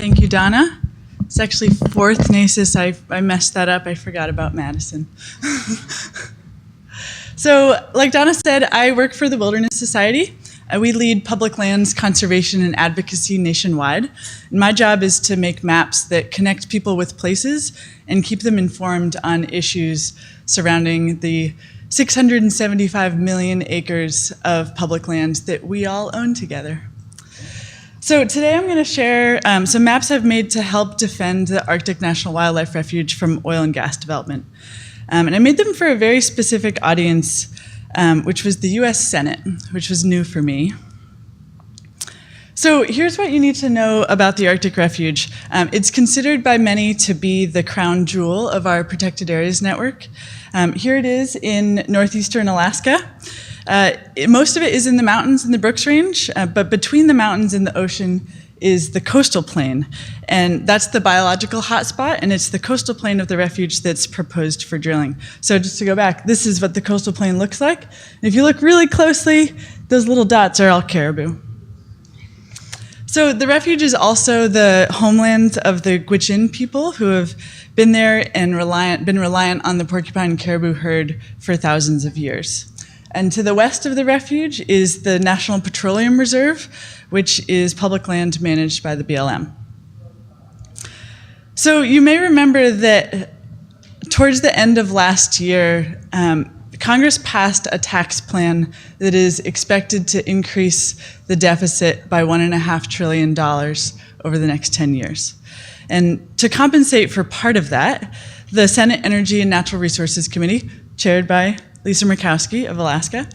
Thank you, Donna. It's actually fourth NACIS. I messed that up. I forgot about Madison. So, like Donna said, I work for the Wilderness Society. We lead public lands conservation and advocacy nationwide. And my job is to make maps that connect people with places and keep them informed on issues surrounding the 675 million acres of public land that we all own together. So today I'm going to share some maps I've made to help defend the Arctic National Wildlife Refuge from oil and gas development. And I made them for a very specific audience, which was the US Senate, which was new for me. So here's what you need to know about the Arctic Refuge. It's considered by many to be the crown jewel of our protected areas network. Here it is in northeastern Alaska. Most of it is in the mountains in the Brooks Range, but between the mountains and the ocean is the coastal plain. And that's the biological hotspot, and it's the coastal plain of the refuge that's proposed for drilling. So just to go back, this is what the coastal plain looks like. And if you look really closely, those little dots are all caribou. So the refuge is also the homeland of the Gwich'in people who have been there and been reliant on the porcupine caribou herd for thousands of years. And to the west of the refuge is the National Petroleum Reserve, which is public land managed by the BLM. So you may remember that towards the end of last year, Congress passed a tax plan that is expected to increase the deficit by $1.5 trillion over the next 10 years. And to compensate for part of that, the Senate Energy and Natural Resources Committee, chaired by Lisa Murkowski of Alaska,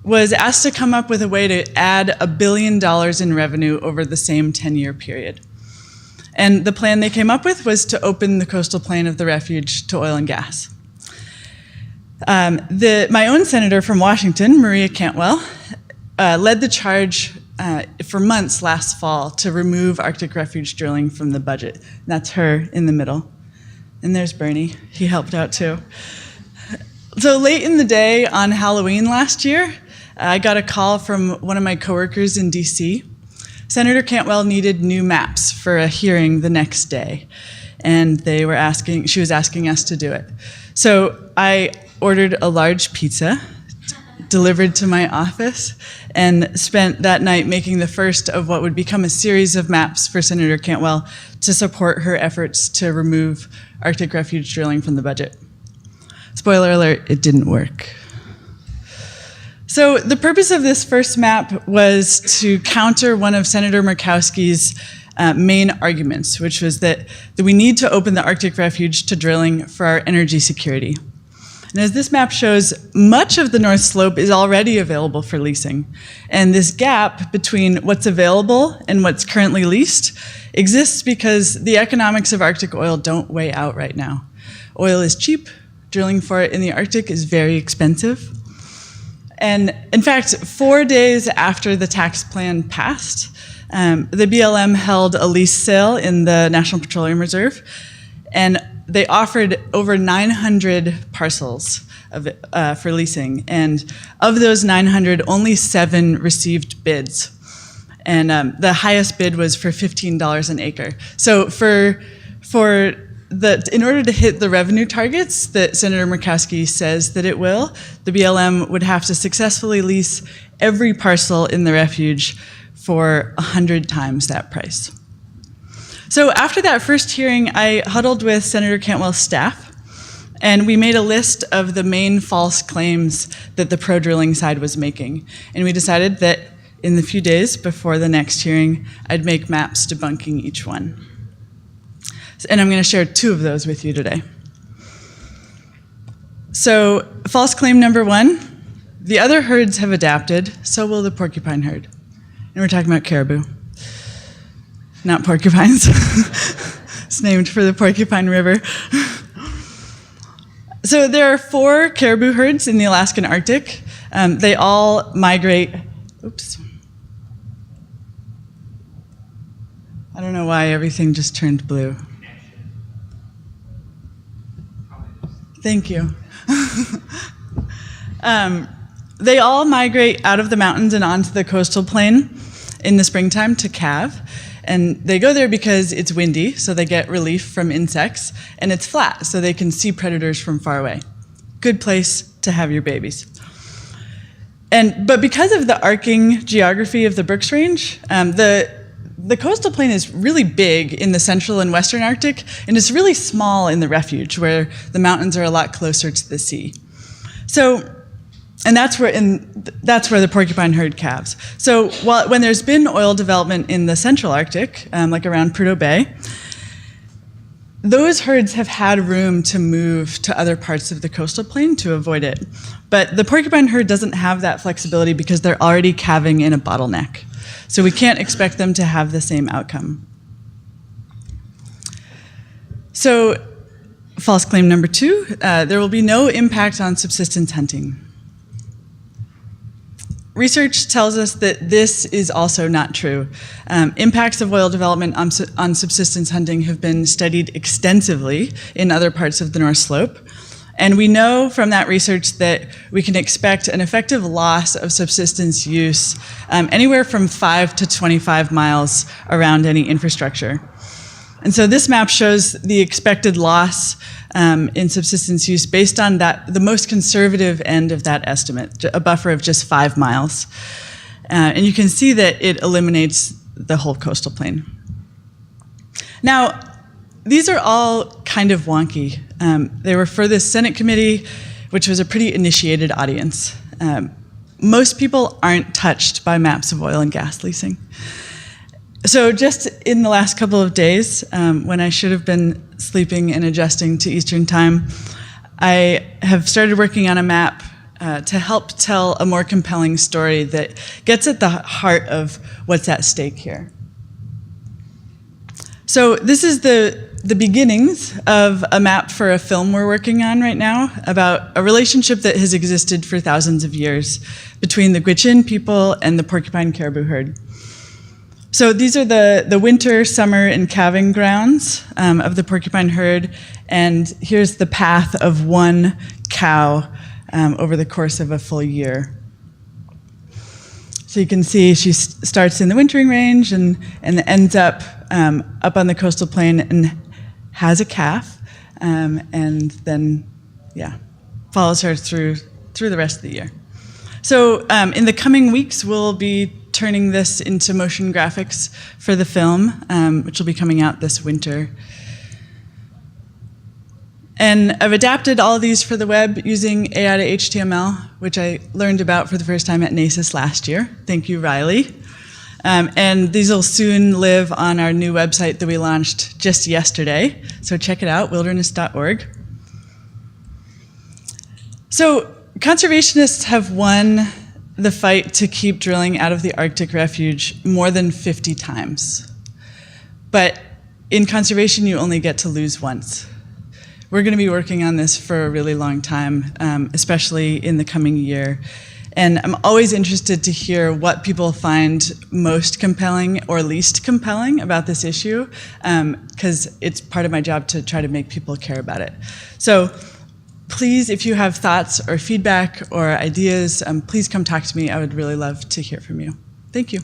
was asked to come up with a way to add $1 billion in revenue over the same 10-year period. And the plan they came up with was to open the coastal plain of the refuge to oil and gas. My own senator from Washington, Maria Cantwell, led the charge for months last fall to remove Arctic Refuge drilling from the budget. And that's her in the middle. And there's Bernie. He helped out too. So late in the day on Halloween last year, I got a call from one of my coworkers in DC. Senator Cantwell needed new maps for a hearing the next day, and she was asking us to do it. So I ordered a large pizza delivered to my office and spent that night making the first of what would become a series of maps for Senator Cantwell to support her efforts to remove Arctic Refuge drilling from the budget. Spoiler alert, it didn't work. So the purpose of this first map was to counter one of Senator Murkowski's main arguments, which was that we need to open the Arctic Refuge to drilling for our energy security. And as this map shows, much of the North Slope is already available for leasing. And this gap between what's available and what's currently leased exists because the economics of Arctic oil don't weigh out right now. Oil is cheap. Drilling for it in the Arctic is very expensive. And in fact, 4 days after the tax plan passed, the BLM held a lease sale in the National Petroleum Reserve, and they offered over 900 parcels for leasing. And of those 900, only 7 received bids. And the highest bid was for $15 an acre. So in order to hit the revenue targets that Senator Murkowski says that it will, the BLM would have to successfully lease every parcel in the refuge for 100 times that price. So after that first hearing, I huddled with Senator Cantwell's staff, and we made a list of the main false claims that the pro-drilling side was making. And we decided that in the few days before the next hearing, I'd make maps debunking each one. And I'm going to share 2 of those with you today. So, false claim number 1, the other herds have adapted, so will the porcupine herd. And we're talking about caribou, not porcupines. It's named for the Porcupine River. So there are 4 caribou herds in the Alaskan Arctic. They all migrate, I don't know why everything just turned blue. Thank you. They all migrate out of the mountains and onto the coastal plain in the springtime to calve. And they go there because it's windy, so they get relief from insects, and it's flat, so they can see predators from far away. Good place to have your babies. But because of the arcing geography of the Brooks Range, the coastal plain is really big in the central and western Arctic, and it's really small in the refuge, where the mountains are a lot closer to the sea. And that's where the porcupine herd calves. So when there's been oil development in the central Arctic, like around Prudhoe Bay, those herds have had room to move to other parts of the coastal plain to avoid it. But the porcupine herd doesn't have that flexibility because they're already calving in a bottleneck. So we can't expect them to have the same outcome. So false claim number 2, there will be no impact on subsistence hunting. Research tells us that this is also not true. Impacts of oil development on subsistence hunting have been studied extensively in other parts of the North Slope. And we know from that research that we can expect an effective loss of subsistence use anywhere from 5 to 25 miles around any infrastructure. And so this map shows the expected loss in subsistence use based on the most conservative end of that estimate, a buffer of just 5 miles. And you can see that it eliminates the whole coastal plain. Now, these are all kind of wonky. They were for this Senate committee, which was a pretty initiated audience. Most people aren't touched by maps of oil and gas leasing. So just in the last couple of days, when I should have been sleeping and adjusting to Eastern time, I have started working on a map to help tell a more compelling story that gets at the heart of what's at stake here. So this is the beginnings of a map for a film we're working on right now about a relationship that has existed for thousands of years between the Gwich'in people and the porcupine caribou herd. So these are the winter, summer, and calving grounds of the porcupine herd, and here's the path of one cow over the course of a full year. So you can see she starts in the wintering range and ends up up on the coastal plain and has a calf, and then, follows her through the rest of the year. So in the coming weeks, we'll be turning this into motion graphics for the film, which will be coming out this winter. And I've adapted all of these for the web using AI to HTML, which I learned about for the first time at NACIS last year. Thank you, Riley. And these will soon live on our new website that we launched just yesterday. So check it out, wilderness.org. So conservationists have won the fight to keep drilling out of the Arctic refuge more than 50 times. But in conservation, you only get to lose once. We're going to be working on this for a really long time, especially in the coming year. And I'm always interested to hear what people find most compelling or least compelling about this issue, because it's part of my job to try to make people care about it. So please, if you have thoughts or feedback or ideas, please come talk to me. I would really love to hear from you. Thank you.